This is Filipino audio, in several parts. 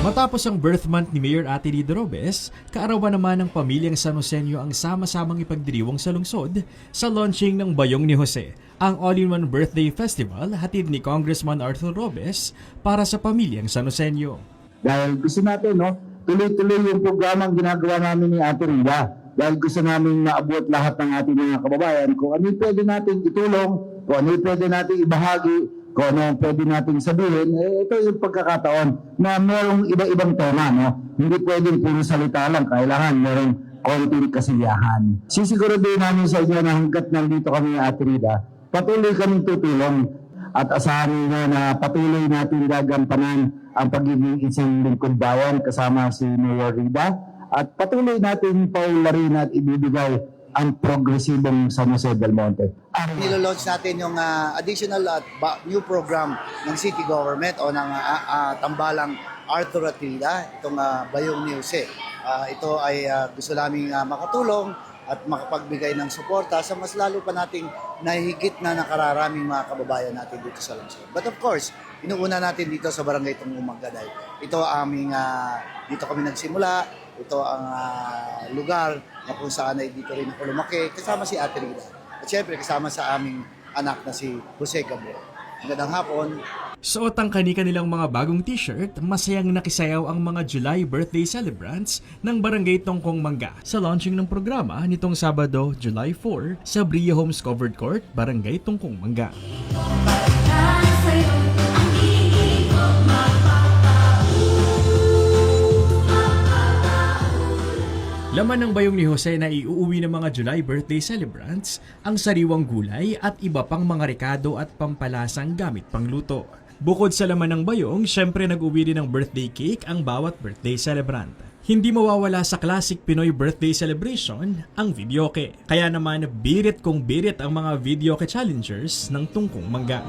Matapos ang birth month ni Mayor Ate Rida Robes, kaarawan naman ng pamilyang San Joseño ang sama-samang ipagdiriwang sa lungsod sa launching ng Bayong ni Jose, ang all-in-one birthday festival hatid ni Congressman Arthur Robes para sa pamilyang San Joseño. Dahil gusto natin, tuloy-tuloy yung programang ginagawa namin ni Ate Rida. Dahil gusto namin maabot lahat ng ating mga kababayan kung ano yung pwede natin itulong, kung ano yung pwede natin ibahagi, kung ano pwede natin sabihin. Ito yung pagkakataon na merong iba-ibang tema. Hindi pwedeng puro salita lang, kailangan merong konting kasiyahan. Sisiguraduhin namin sa inyo na hanggat nandito kami ni Ate Rida, patuloy kaming tutulong at asahan niyo na patuloy natin gagampanan ang pagiging isang lingkod bayan kasama si Mayor Rida at patuloy natin paularin at ibibigay ang progresibong San Jose del Monte. Nilo-launch natin yung additional new program ng city government o ng tambalang Arthur at Rida, itong Bayong ni Jose. Ito ay gusto namin makatulong at makapagbigay ng suporta sa mas lalo pa nating nahihigit na nakararaming mga kababayan natin dito sa lungsod. But of course, inuuna natin dito sa Barangay Tungumangga dahil ito aming dito kami nagsimula, ito ang lugar na kung saan ay dito rin ako lumaki kasama si Ate Rida. At syempre kasama sa aming anak na si Jose Gabriel. Magandang hapon. Suot ang kanilang mga bagong t-shirt, masayang nakisayaw ang mga July birthday celebrants ng Barangay Tongkong Mangga sa launching ng programa nitong Sabado, July 4 sa Bria Homes Covered Court, Barangay Tongkong Mangga. Laman ng Bayong ni Jose na iuuwi ng mga July birthday celebrants ang sariwang gulay at iba pang mga rekado at pampalasang gamit pangluto. Bukod sa laman ng bayong, syempre nag-uwi din ng birthday cake ang bawat birthday celebrant. Hindi mawawala sa classic Pinoy birthday celebration ang videoke. Kaya naman birit kung birit ang mga videoke challengers ng Tungkong Mangga.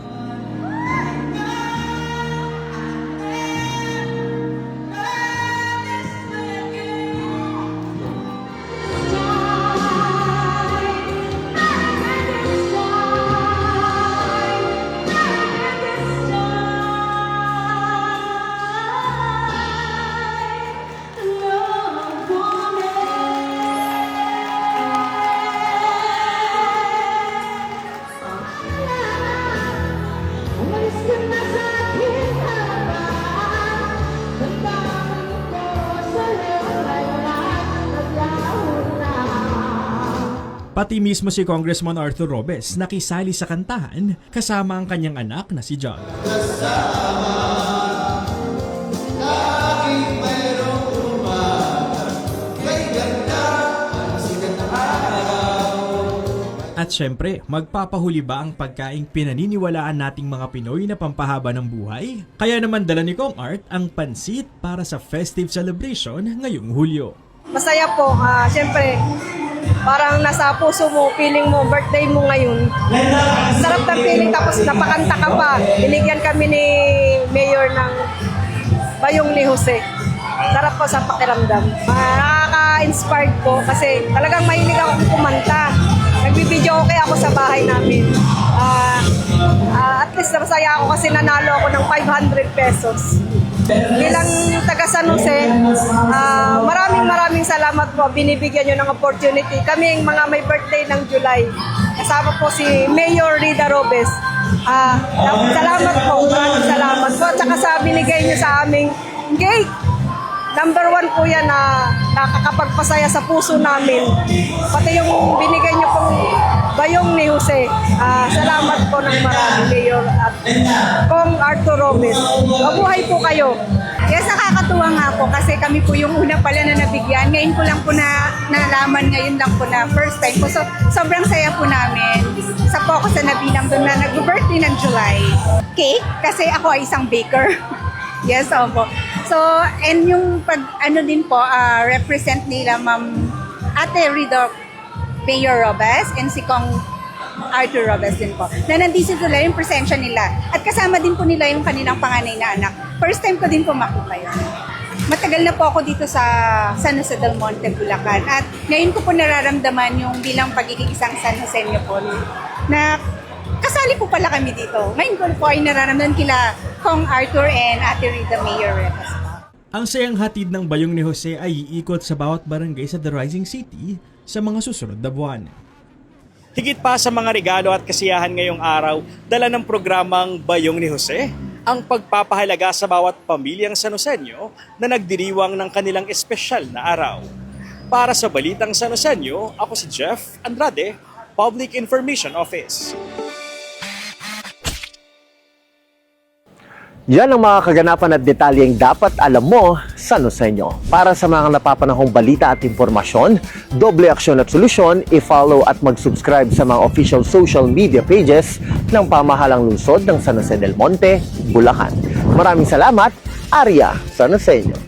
Pati mismo si Congressman Arthur Robes nakisali sa kantahan kasama ang kanyang anak na si John. At syempre, magpapahuli ba ang pagkaing pinaniniwalaan nating mga Pinoy na pampahaba ng buhay? Kaya naman dala ni Kong Art ang pansit para sa festive celebration ngayong Hulyo. Masaya po, syempre, parang nasa puso mo, feeling mo, birthday mo ngayon. Sarap ng feeling, tapos napakanta ka pa. Binigyan kami ni Mayor ng Bayong ni Jose. Sarap po sa pakiramdam. Nakaka-inspired po kasi talagang mahilig ako kumanta. Nagbibideo okay ako sa bahay namin. At least masaya ako kasi nanalo ako ng 500 pesos. Bilang taga San Jose, maraming salamat po. Binibigyan nyo ng opportunity. Kami mga may birthday ng July. Kasama po si Mayor Rida Robes. Salamat po. Maraming salamat po. At saka sa binigay nyo sa aming cake. Number 1 po yan na nakakapagpasaya sa puso namin. Pati yung binigay nyo pong Bayong ni Jose. Salamat po ng marami, Mayor at Kong Arthur Robes. Mabuhay po kayo. Yes, nakakatuwa nga po kasi kami po yung una pala na nabigyan. Ngayon ko lang po na nalaman, ngayon lang po na first time po. So, sobrang saya po namin. Isa po ako sa nabilang doon na nag-birthday ng July. Cake, kasi ako ay isang baker. Yes, opo. So, and yung din po, represent nila Ma'am Ate Rida Mayor Robes and si Kong Arthur Robes din po. Na nandito sila yung presensya nila. At kasama din po nila yung kanilang panganay na anak. First time ko din po makita yun. Matagal na po ako dito sa San Jose del Monte, Bulacan. At ngayon ko po nararamdaman yung bilang pagiging isang San Joseño po na kasali po pala kami dito. Ngayon ko po ay nararamdaman kila Kong Arthur and Ate Rida Mayor Robes. Ang sayang hatid ng bayong ni Jose ay iikot sa bawat barangay sa The Rising City sa mga susunod na buwan. Higit pa sa mga regalo at kasiyahan ngayong araw, dala ng programang Bayong ni Jose ang pagpapahalaga sa bawat pamilyang Sanosenyo na nagdiriwang ng kanilang espesyal na araw. Para sa Balitang Sanosenyo, ako si Jeff Andrade, Public Information Office. Yan ang mga kaganapan at detalyeng dapat alam mo sa Sanosenyo. Para sa mga napapanahong balita at impormasyon, doble aksyon at solusyon, i-follow at mag-subscribe sa mga official social media pages ng pamahalang lungsod ng San Jose del Monte, Bulacan. Maraming salamat, Arya Sanosenyo.